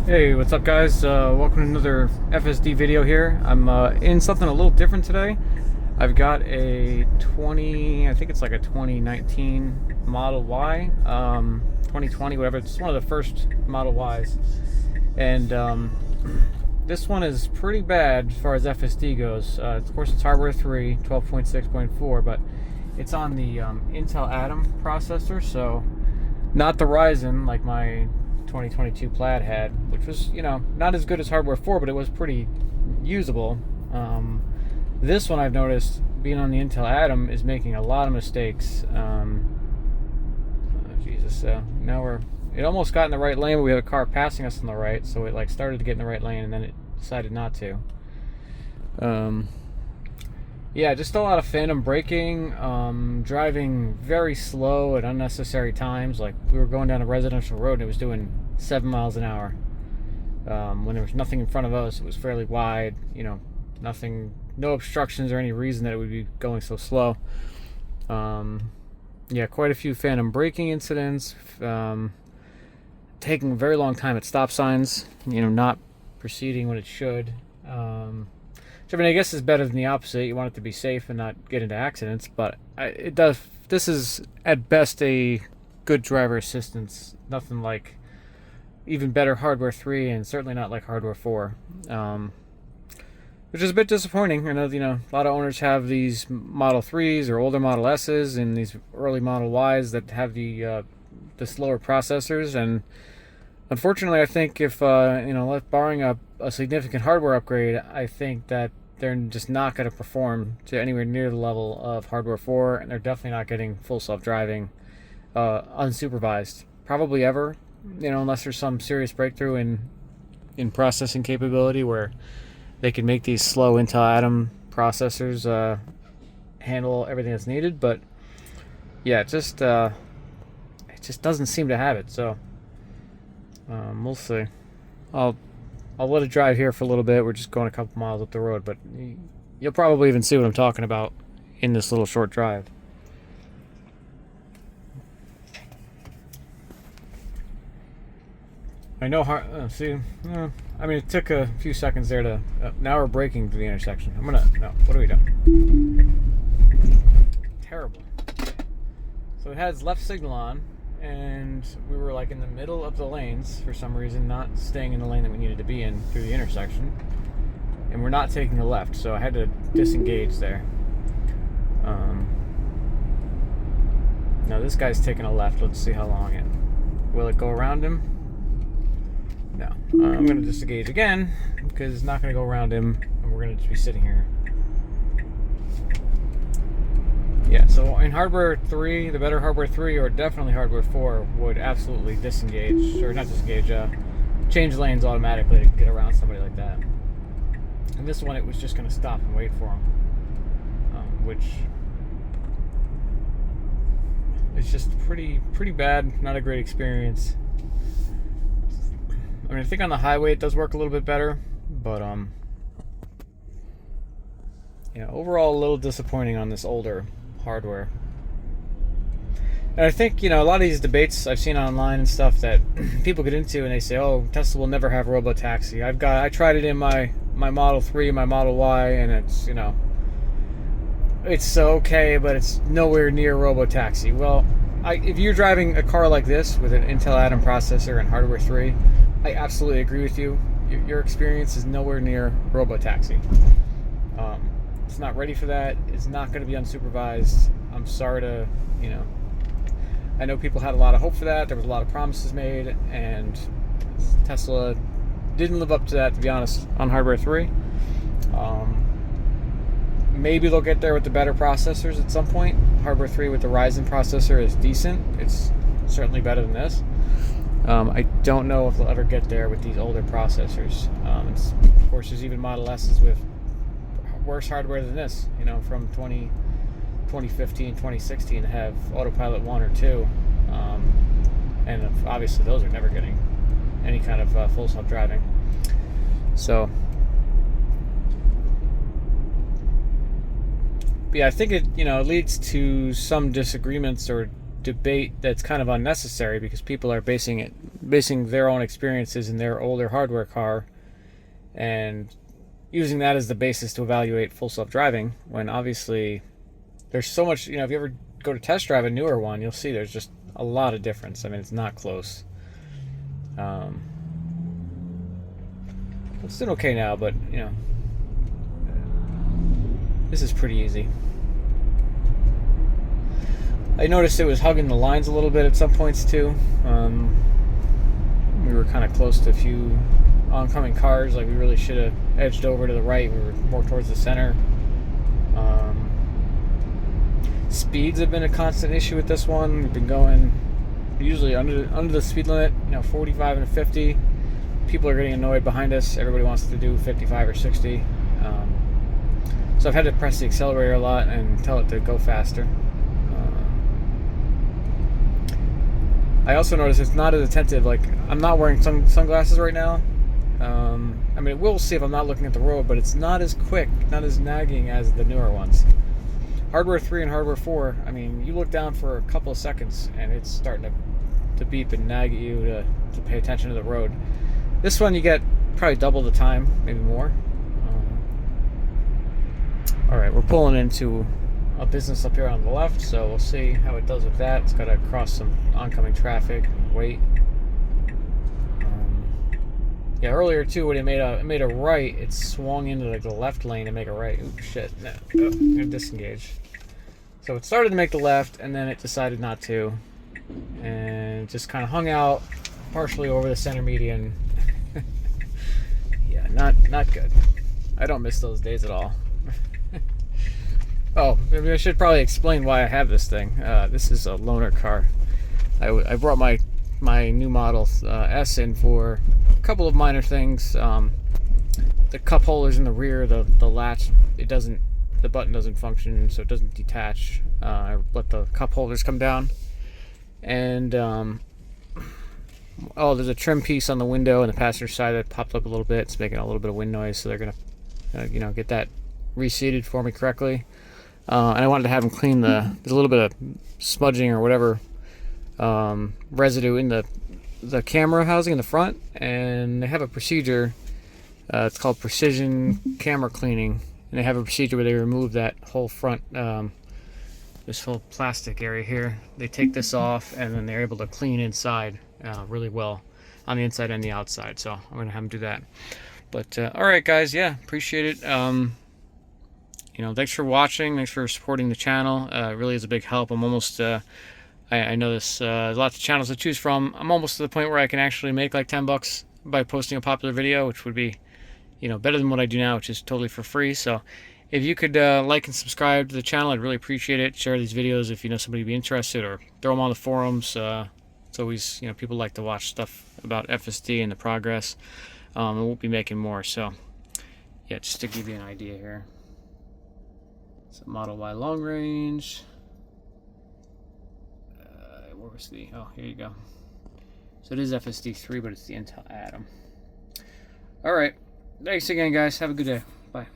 Hey, what's up guys? Welcome to another FSD video here. I'm in something a little different today. I've got a I think it's like a 2019 Model Y, 2020, whatever. It's one of the first Model Ys. And this one is pretty bad as far as FSD goes. Of course, it's hardware 3, 12.6.4, but it's on the Intel Atom processor, so not the Ryzen like my 2022 Plaid had, which was, not as good as hardware 4, but it was pretty usable. This one, I've noticed, being on the Intel Atom, is making a lot of mistakes. Jesus, now it almost got in the right lane, but we had a car passing us on the right, so it started to get in the right lane, and then it decided not to. Yeah, just a lot of phantom braking, driving very slow at unnecessary times. Like, we were going down a residential road and it was doing 7 miles an hour. When there was nothing in front of us, it was fairly wide, no obstructions or any reason that it would be going so slow. Yeah, quite a few phantom braking incidents, taking a very long time at stop signs, not proceeding when it should. I mean, I guess it's better than the opposite. You want it to be safe and not get into accidents, but this is at best a good driver assistance. Nothing like even better hardware 3, and certainly not like hardware 4, which is a bit disappointing. I know, a lot of owners have these Model 3s or older Model S's and these early Model Ys that have the slower processors, and unfortunately, I think if barring a significant hardware upgrade, I think that they're just not going to perform to anywhere near the level of hardware 4, and they're definitely not getting full self-driving unsupervised, probably ever, unless there's some serious breakthrough in processing capability where they can make these slow Intel Atom processors handle everything that's needed. But yeah, it just doesn't seem to have it. So we'll see. I'll let it drive here for a little bit. We're just going a couple miles up the road, but you'll probably even see what I'm talking about in this little short drive. I know I mean, it took a few seconds there to... now we're braking to the intersection. No, what are we doing? Terrible. So it has left signal on, and we were in the middle of the lanes for some reason, not staying in the lane that we needed to be in through the intersection, and we're not taking a left, so I had to disengage there. Now this guy's taking a left. Let's see how long will it go around him? No. I'm going to disengage again because it's not going to go around him, and we're going to just be sitting here. Yeah, so in hardware 3, the better hardware 3, or definitely hardware 4, would absolutely disengage, or not disengage, change lanes automatically to get around somebody like that. And this one, it was just going to stop and wait for him, which is just pretty bad, not a great experience. I mean, I think on the highway it does work a little bit better, but yeah, overall a little disappointing on this older hardware. And I think, a lot of these debates I've seen online and stuff that people get into, and they say, oh, Tesla will never have robotaxi. I tried it in my Model 3, my Model Y, and it's, it's okay, but it's nowhere near robotaxi. Well, if you're driving a car like this with an Intel Atom processor and hardware 3, I absolutely agree with you. Your experience is nowhere near robotaxi. It's not ready for that. It's not going to be unsupervised. I'm sorry to, I know people had a lot of hope for that. There was a lot of promises made, and Tesla didn't live up to that, to be honest, on hardware 3. Maybe they'll get there with the better processors at some point. Hardware 3 with the Ryzen processor is decent. It's certainly better than this. I don't know if they'll ever get there with these older processors. Of course, there's even Model S's with worse hardware than this, from 2015, 2016 to have Autopilot 1 or 2. And obviously those are never getting any kind of full self-driving. So, but yeah, I think it, leads to some disagreements or debate that's kind of unnecessary, because people are basing their own experiences in their older hardware car and using that as the basis to evaluate full self-driving, when obviously there's so much, if you ever go to test drive a newer one, you'll see there's just a lot of difference. I mean, it's not close. It's doing okay now, but this is pretty easy. I noticed it was hugging the lines a little bit at some points too. We were kind of close to a few oncoming cars. Like, we really should have edged over to the right. We were more towards the center. Speeds have been a constant issue with this one. We've been going usually under the speed limit, 45 and 50. People are getting annoyed behind us. Everybody wants to do 55 or 60. So I've had to press the accelerator a lot and tell it to go faster. I also noticed it's not as attentive. Like, I'm not wearing sunglasses right now. I mean, we'll see if I'm not looking at the road, but it's not as quick, not as nagging as the newer ones. Hardware 3 and Hardware 4, I mean, you look down for a couple of seconds and it's starting to beep and nag at you to pay attention to the road. This one you get probably double the time, maybe more. Alright, we're pulling into a business up here on the left, so we'll see how it does with that. It's got to cross some oncoming traffic and wait. Yeah, earlier too, when it made a right, it swung into like the left lane to make a right. Oops, shit. No. Oh, I'm gonna disengage. So it started to make the left, and then it decided not to, and just kind of hung out partially over the center median. Yeah, not good. I don't miss those days at all. Oh, maybe I should probably explain why I have this thing. This is a loaner car. I brought my new Model S in for a couple of minor things. The cup holders in the rear, the latch, the button doesn't function, so it doesn't detach. I let the cup holders come down, and there's a trim piece on the window on the passenger side that popped up a little bit. It's making a little bit of wind noise, so they're gonna get that reseated for me correctly. And I wanted to have them clean there's a little bit of smudging or whatever residue in the camera housing in the front, and they have a procedure. It's called precision camera cleaning, and they have a procedure where they remove that whole front, this whole plastic area here. They take this off, and then they're able to clean inside really well on the inside and the outside. So I'm gonna have them do that. But all right, guys, yeah, appreciate it. Thanks for watching. Thanks for supporting the channel. It really is a big help. I'm almost, I know there's lots of channels to choose from. I'm almost to the point where I can actually make like $10 by posting a popular video, which would be, better than what I do now, which is totally for free. So if you could like and subscribe to the channel, I'd really appreciate it. Share these videos if you know somebody would be interested, or throw them on the forums. It's always, people like to watch stuff about FSD and the progress. And we'll be making more. So yeah, just to give you an idea here. So Model Y long range. Where was the? Oh, here you go. So it is FSD 3, but it's the Intel Atom. All right. Thanks again, guys. Have a good day. Bye.